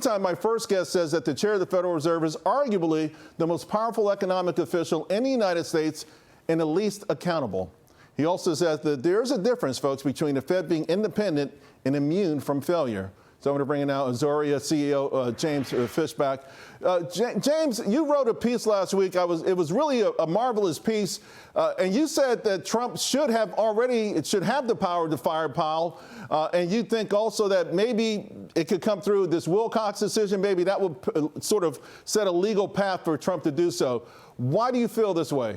Time my first guest says that the chair of the Federal Reserve is arguably the most powerful economic official in the United States and the least accountable. He also says that there's a difference, folks, between the Fed being independent and immune from failure. So I'm going to bring in now Azoria CEO James Fishback. James, you wrote a piece last week. It was really a marvelous piece, and you said that Trump should have the power to fire Powell, and you think also that maybe it could come through this Wilcox decision. Maybe that would sort of set a legal path for Trump to do so. Why do you feel this way?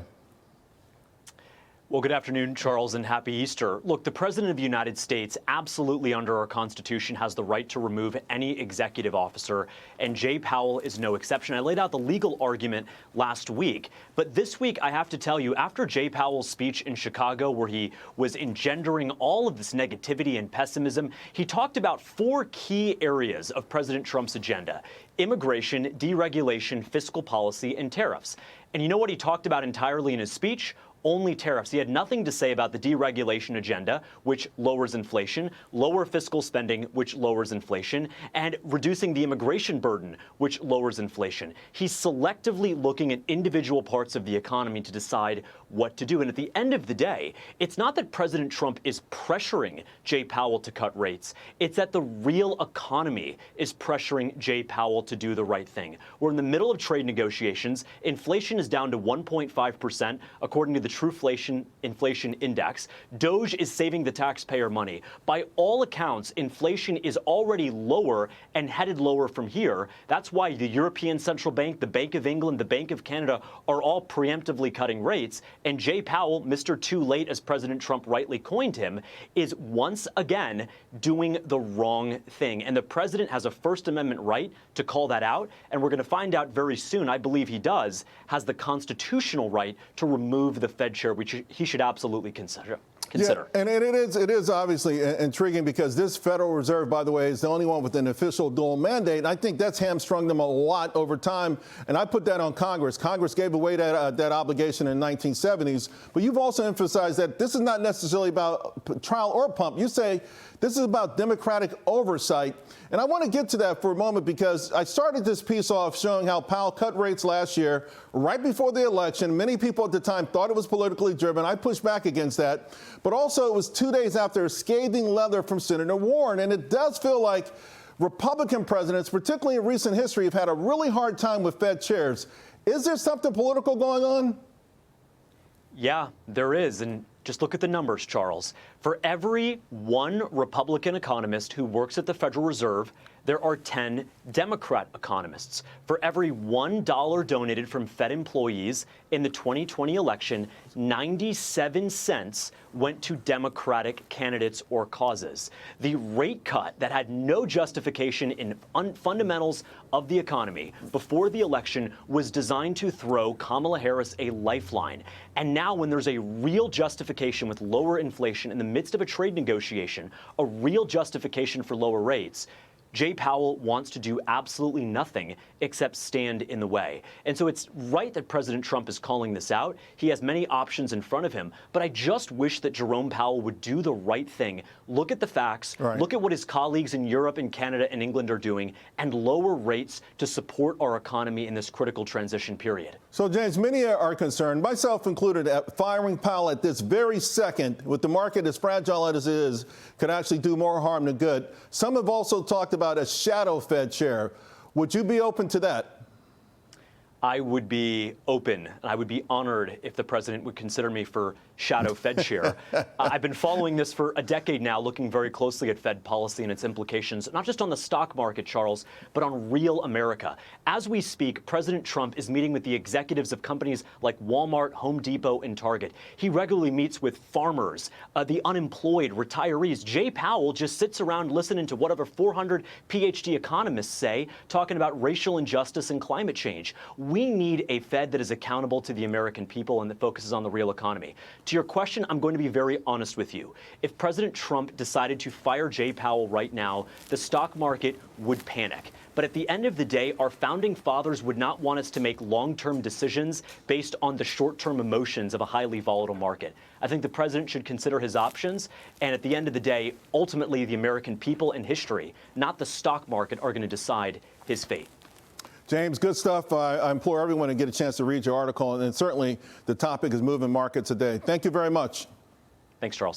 Well, good afternoon, Charles, and happy Easter. Look, the President of the United States absolutely under our Constitution has the right to remove any executive officer, and Jay Powell is no exception. I laid out the legal argument last week, but this week I have to tell you, after Jay Powell's speech in Chicago where he was engendering all of this negativity and pessimism, he talked about 4 key areas of President Trump's agenda: immigration, deregulation, fiscal policy, and tariffs. And you know what he talked about entirely in his speech? Only tariffs. He had nothing to say about the deregulation agenda, which lowers inflation, lower fiscal spending, which lowers inflation, and reducing the immigration burden, which lowers inflation. He's selectively looking at individual parts of the economy to decide what to do. And at the end of the day, it's not that President Trump is pressuring Jay Powell to cut rates. It's that the real economy is pressuring Jay Powell to do the right thing. We're in the middle of trade negotiations. Inflation is down to 1.5%, according to the Truflation Inflation Index. Doge is saving the taxpayer money. By all accounts, inflation is already lower and headed lower from here. That's why the European Central Bank, the Bank of England, the Bank of Canada are all preemptively cutting rates. And Jay Powell, Mr. Too Late, as President Trump rightly coined him, is once again doing the wrong thing. And the president has a First Amendment right to call that out. And we're going to find out very soon, I believe he does, has the constitutional right to remove the Fed chair, which he should absolutely consider. Yeah, and it is obviously intriguing because this Federal Reserve, by the way, is the only one with an official dual mandate. And I think that's hamstrung them a lot over time. And I put that on Congress. Congress gave away that obligation in the 1970s. But you've also emphasized that this is not necessarily about trial or pump. You say this is about democratic oversight. And I want to get to that for a moment because I started this piece off showing how Powell cut rates last year right before the election. Many people at the time thought it was politically driven. I pushed back against that. But also it was 2 days after a scathing letter from Senator Warren. And it does feel like Republican presidents, particularly in recent history, have had a really hard time with Fed chairs. Is there something political going on? Yeah, there is. And just look at the numbers, Charles. For every 1 Republican economist who works at the Federal Reserve, there are 10 Democrat economists. For every $1 donated from Fed employees in the 2020 election, 97 cents went to Democratic candidates or causes. The rate cut that had no justification in fundamentals of the economy before the election was designed to throw Kamala Harris a lifeline. And now when there's a real justification with lower inflation in the midst of a trade negotiation, a real justification for lower rates, Jay Powell wants to do absolutely nothing except stand in the way. And so it's right that President Trump is calling this out. He has many options in front of him. But I just wish that Jerome Powell would do the right thing. Look at the facts. Right. Look at what his colleagues in Europe and Canada and England are doing and lower rates to support our economy in this critical transition period. So, James, many are concerned, myself included, at firing Powell at this very second, with the market as fragile as it is, could actually do more harm than good. Some have also talked about a shadow Fed chair. Would you be open to that? I would be open, and I would be honored if the president would consider me for shadow Fed chair. I've been following this for a decade now, looking very closely at Fed policy and its implications, not just on the stock market, Charles, but on real America. As we speak, President Trump is meeting with the executives of companies like Walmart, Home Depot, and Target. He regularly meets with farmers, the unemployed, retirees. Jay Powell just sits around listening to whatever 400 PhD economists say, talking about racial injustice and climate change. We need a Fed that is accountable to the American people and that focuses on the real economy. To your question, I'm going to be very honest with you. If President Trump decided to fire Jay Powell right now, the stock market would panic. But at the end of the day, our founding fathers would not want us to make long-term decisions based on the short-term emotions of a highly volatile market. I think the president should consider his options. And at the end of the day, ultimately, the American people and history, not the stock market, are going to decide his fate. James, good stuff. I implore everyone to get a chance to read your article, and certainly the topic is moving markets today. Thank you very much. Thanks, Charles.